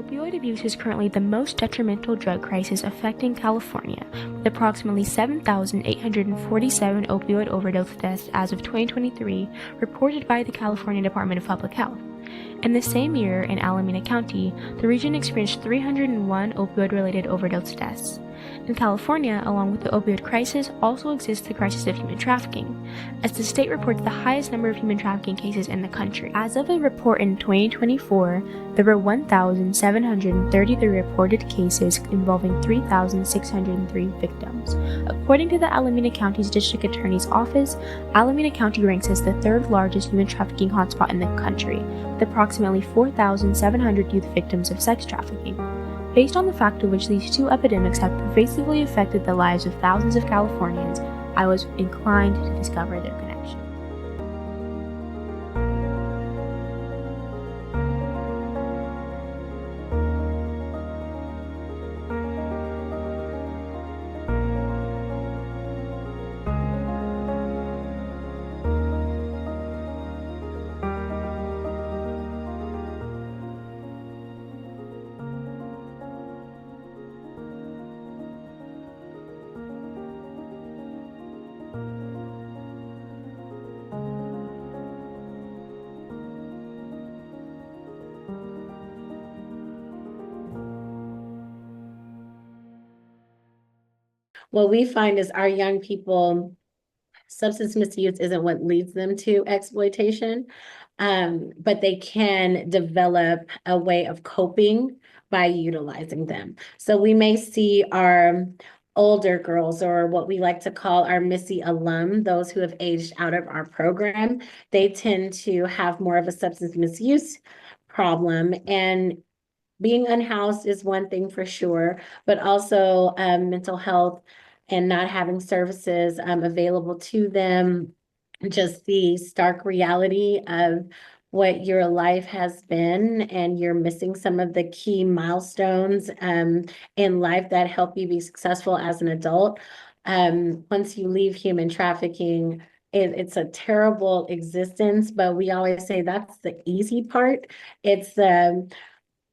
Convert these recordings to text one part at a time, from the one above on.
Opioid abuse is currently the most detrimental drug crisis affecting California, with approximately 7,847 opioid overdose deaths as of 2023 reported by the California Department of Public Health. In the same year, in Alameda County, the region experienced 301 opioid-related overdose deaths. In California, along with the opioid crisis, also exists the crisis of human trafficking, as the state reports the highest number of human trafficking cases in the country. As of a report in 2024, there were 1,733 reported cases involving 3,603 victims. According to the Alameda County's District Attorney's Office, Alameda County ranks as the third largest human trafficking hotspot in the country, with approximately 4,700 youth victims of sex trafficking. Based on the fact of which these two epidemics have pervasively affected the lives of thousands of Californians, I was inclined to discover their connection. What we find is our young people, substance misuse isn't what leads them to exploitation, but they can develop a way of coping by utilizing them. So we may see our older girls, or what we like to call our Missy alum, those who have aged out of our program, they tend to have more of a substance misuse problem. And being unhoused is one thing for sure, but also mental health and not having services available to them, just the stark reality of what your life has been, and you're missing some of the key milestones in life that help you be successful as an adult. Once you leave human trafficking, it's a terrible existence, but we always say that's the easy part. It's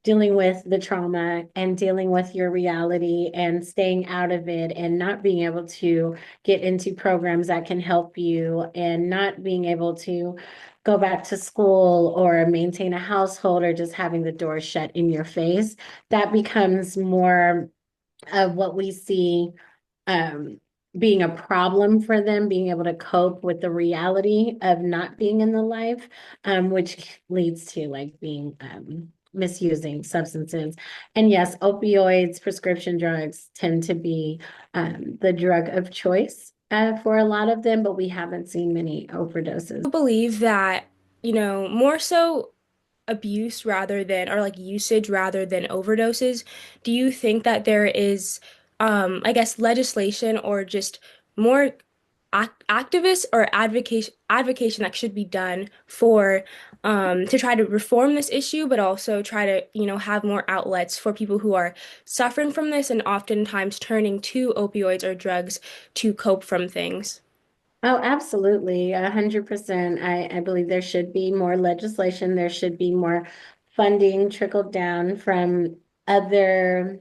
dealing with the trauma and dealing with your reality and staying out of it and not being able to get into programs that can help you and not being able to go back to school or maintain a household, or just having the door shut in your face. That becomes more of what we see being a problem for them, being able to cope with the reality of not being in the life, which leads to like being misusing substances. And yes, opioids, prescription drugs tend to be the drug of choice for a lot of them, but we haven't seen many overdoses. I believe that, more so abuse rather than, or like usage rather than overdoses. Do you think that there is, I guess, legislation or just more activists or advocation that should be done for to try to reform this issue, but also try to, have more outlets for people who are suffering from this and oftentimes turning to opioids or drugs to cope from things? Oh, absolutely. 100%. I believe there should be more legislation. There should be more funding trickled down from other,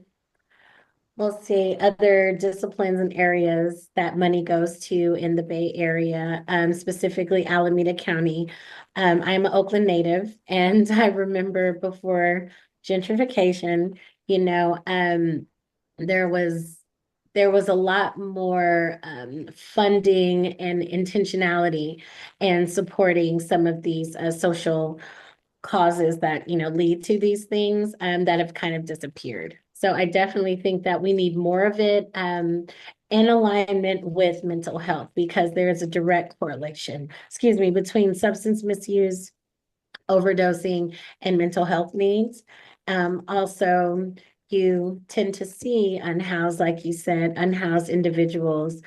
we'll see, other disciplines and areas that money goes to in the Bay Area, specifically Alameda County. I'm an Oakland native, and I remember before gentrification, there was a lot more funding and intentionality and supporting some of these social causes that lead to these things that have kind of disappeared. So I definitely think that we need more of it in alignment with mental health, because there is a direct correlation, between substance misuse, overdosing, and mental health needs. Also, you tend to see unhoused, like you said, unhoused individuals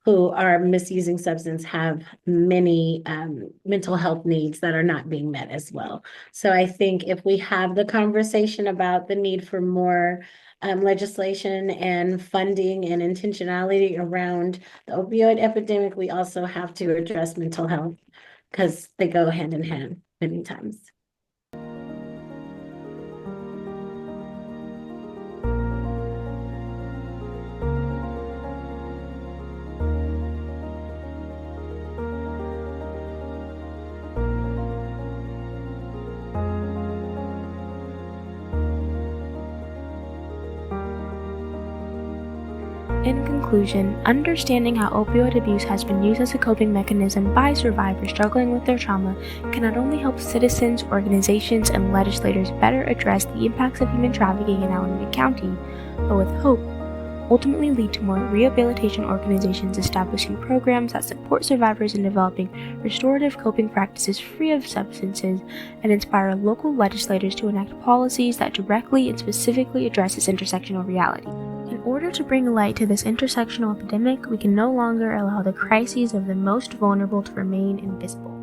who are misusing substance have many mental health needs that are not being met as well. So I think if we have the conversation about the need for more legislation and funding and intentionality around the opioid epidemic, we also have to address mental health, because they go hand in hand many times. In conclusion, understanding how opioid abuse has been used as a coping mechanism by survivors struggling with their trauma can not only help citizens, organizations, and legislators better address the impacts of human trafficking in Alameda County, but with hope, ultimately lead to more rehabilitation organizations establishing programs that support survivors in developing restorative coping practices free of substances and inspire local legislators to enact policies that directly and specifically address this intersectional reality. In order to bring light to this intersectional epidemic, we can no longer allow the crises of the most vulnerable to remain invisible.